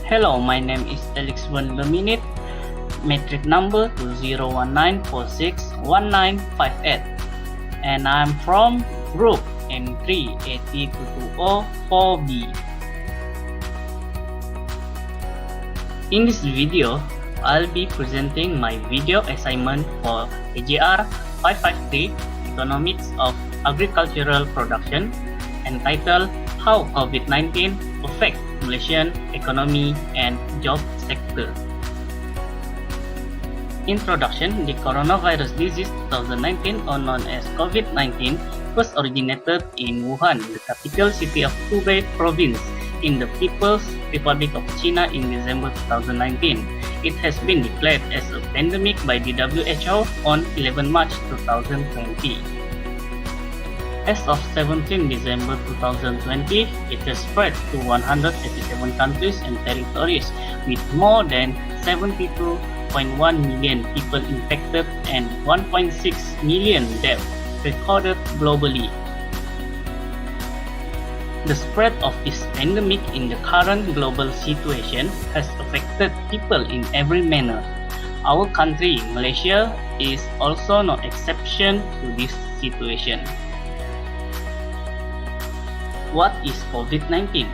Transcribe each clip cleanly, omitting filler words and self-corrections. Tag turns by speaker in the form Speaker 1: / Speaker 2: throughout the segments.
Speaker 1: Hello, my name is Alex Van the Minute, metric number 2019461958, and I'm from group M3AT2204B. In this video, I'll be presenting my video assignment for AGR553, Economics of Agricultural Production, entitled How COVID-19 Affects Malaysian Economy and Job Sector. Introduction: The coronavirus disease 2019, or known as COVID-19, first originated in Wuhan, the capital city of Hubei province, in the People's Republic of China in December 2019. It has been declared as a pandemic by the WHO on 11 March 2020. As of 17 December 2020, it has spread to 187 countries and territories, with more than 72.1 million people infected and 1.6 million deaths recorded globally. The spread of this pandemic in the current global situation has affected people in every manner. Our country, Malaysia, is also no exception to this situation. What is COVID-19?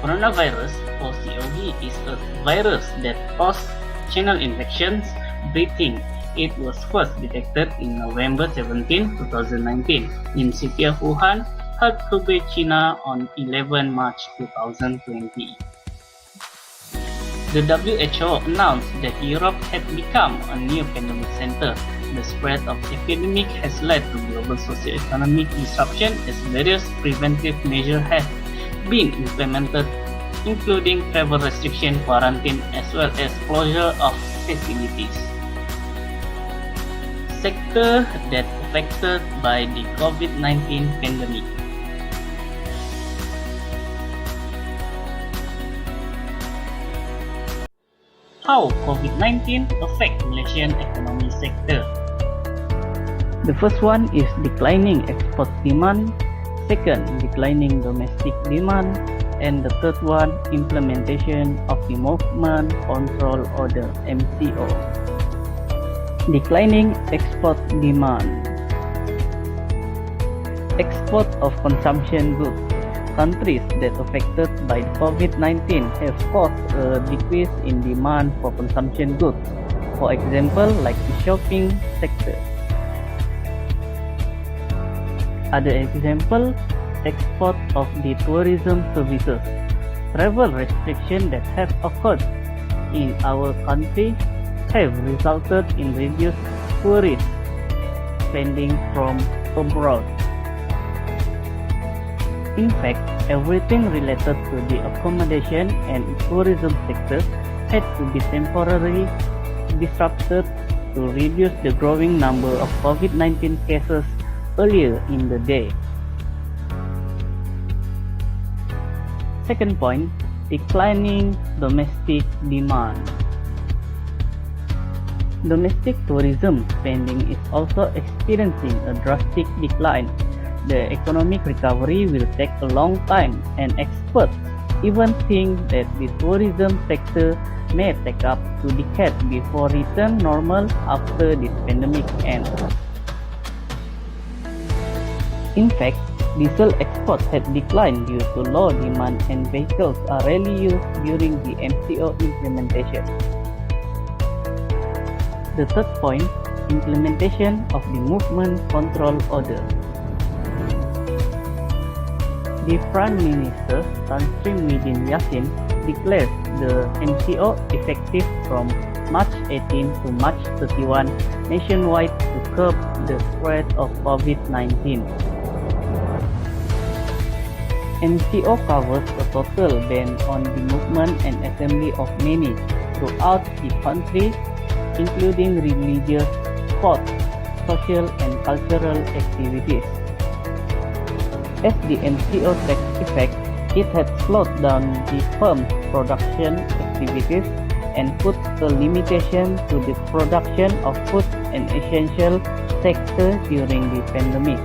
Speaker 1: Coronavirus, or COV, is a virus that causes channel infections breathing. It was first detected in November 17, 2019 in city of Wuhan, Hubei, China on 11 March 2020. The WHO announced that Europe had become a new pandemic center. The spread of the epidemic has led to global socio-economic disruption as various preventive measures have been implemented, including travel restriction, quarantine, as well as closure of facilities. Sector that affected by the COVID-19 pandemic. How COVID-19 affect Malaysian economy sector? The first one is declining export demand, second, declining domestic demand, and the third one, implementation of the Movement Control Order (MCO). Declining export demand. Export of consumption goods. Countries that affected by COVID-19 have caused a decrease in demand for consumption goods, for example, like the shopping sector. Other example, export of the tourism services. Travel restrictions that have occurred in our country have resulted in reduced tourist spending from abroad. In fact, everything related to the accommodation and tourism sectors had to be temporarily disrupted to reduce the growing number of COVID-19 cases earlier in the day. Second point, declining domestic demand. Domestic tourism spending is also experiencing a drastic decline. The economic recovery will take a long time, and experts even think that the tourism sector may take up to decades before return normal after this pandemic ends. In fact, diesel exports had declined due to low demand and vehicles are rarely used during the MCO implementation. The third point, implementation of the Movement Control Order. The Prime Minister Tan Sri Yassin declared the MCO effective from March 18 to March 31 nationwide to curb the spread of COVID-19. MCO covers a total ban on the movement and assembly of many throughout the country, including religious, sports, social and cultural activities. As the MCO takes effect, it had slowed down the firm's production activities and put a limitation to the production of food and essential sector during the pandemic.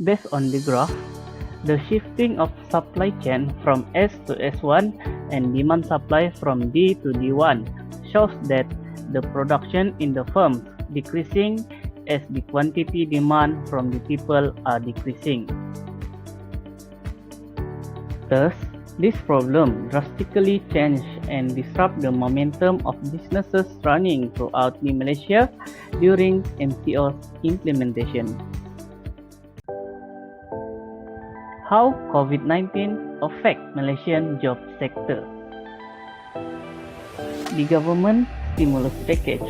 Speaker 1: Based on the graph, The shifting of supply chain from S to S1 and demand supply from D to D1 shows that the production in the firms decreasing as the quantity demand from the people are decreasing. Thus, this problem drastically changed and disrupt the momentum of businesses running throughout the Malaysia during MCO's implementation. How COVID-19 affect Malaysian job sector? The government stimulus package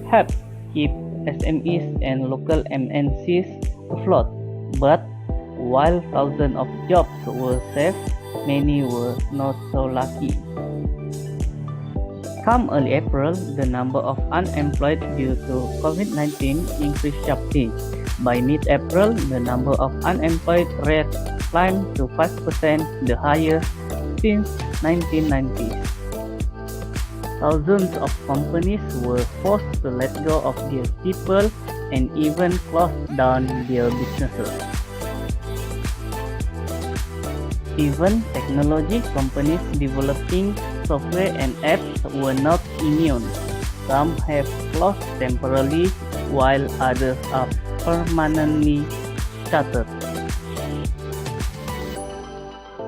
Speaker 1: helped keep SMEs and local MNCs afloat, but while thousands of jobs were saved, many were not so lucky. Come early April, the number of unemployed due to COVID-19 increased sharply. By mid-April, the number of unemployed rate climbed to 5%, the highest since 1990s. Thousands of companies were forced to let go of their people and even close down their businesses. Even technology companies developing software and apps were not immune. Some have closed temporarily, while others are permanently shuttered.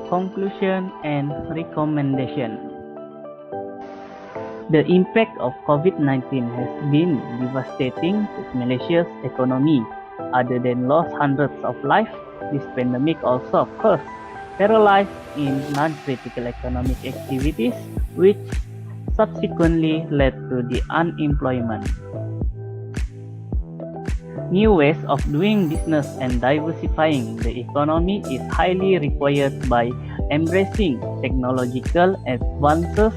Speaker 1: Conclusion and recommendation. The impact of COVID-19 has been devastating to Malaysia's economy. Other than lost hundreds of lives, this pandemic also caused paralyzed in non-critical economic activities, which subsequently led to the unemployment. New ways of doing business and diversifying the economy is highly required by embracing technological advances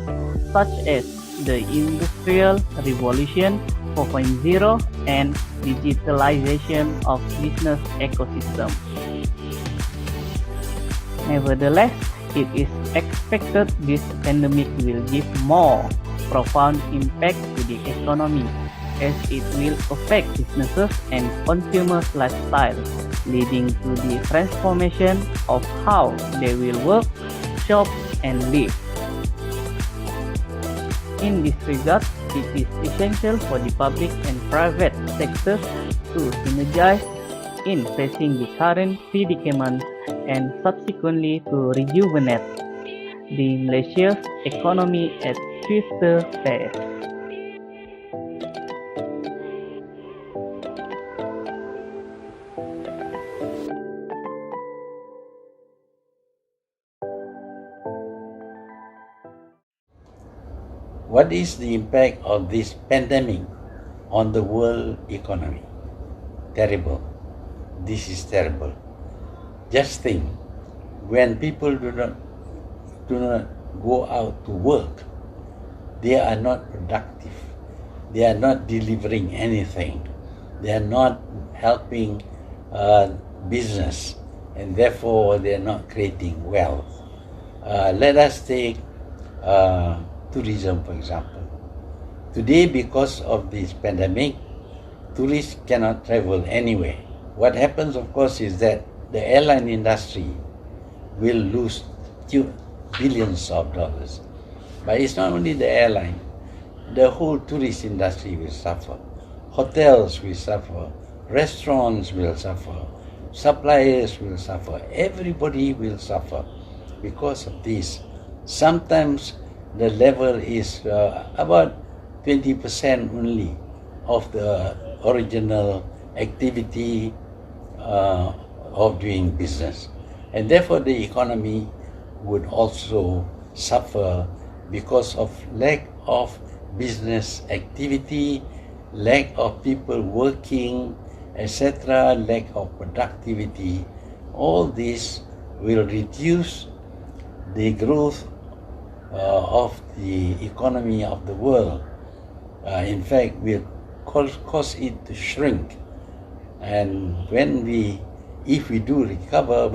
Speaker 1: such as the Industrial Revolution 4.0 and digitalization of business ecosystems. Nevertheless, it is expected this pandemic will give more profound impact to the economy, as it will affect businesses and consumers' lifestyle, leading to the transformation of how they will work, shop, and live. In this regard, it is essential for the public and private sectors to synergize in facing the current predicament and subsequently to rejuvenate the Malaysia's economy at swifter pace.
Speaker 2: What is the impact of this pandemic on the world economy? Terrible. This is terrible. Just think, when people do not go out to work, they are not productive. They are not delivering anything. They are not helping business, and therefore they are not creating wealth. Let us take tourism, for example. Today, because of this pandemic, tourists cannot travel anywhere. What happens, of course, is that the airline industry will lose billions of dollars. But it's not only the airline, the whole tourist industry will suffer. Hotels will suffer, restaurants will suffer, suppliers will suffer, everybody will suffer because of this. Sometimes the level is about 20% only of the original activity of doing business. And therefore the economy would also suffer because of lack of business activity, lack of people working, etc., lack of productivity. All this will reduce the growth of the economy of the world. In fact, will cause it to shrink. And if we do recover,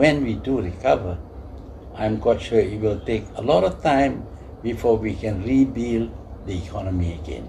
Speaker 2: I'm quite sure it will take a lot of time before we can rebuild the economy again.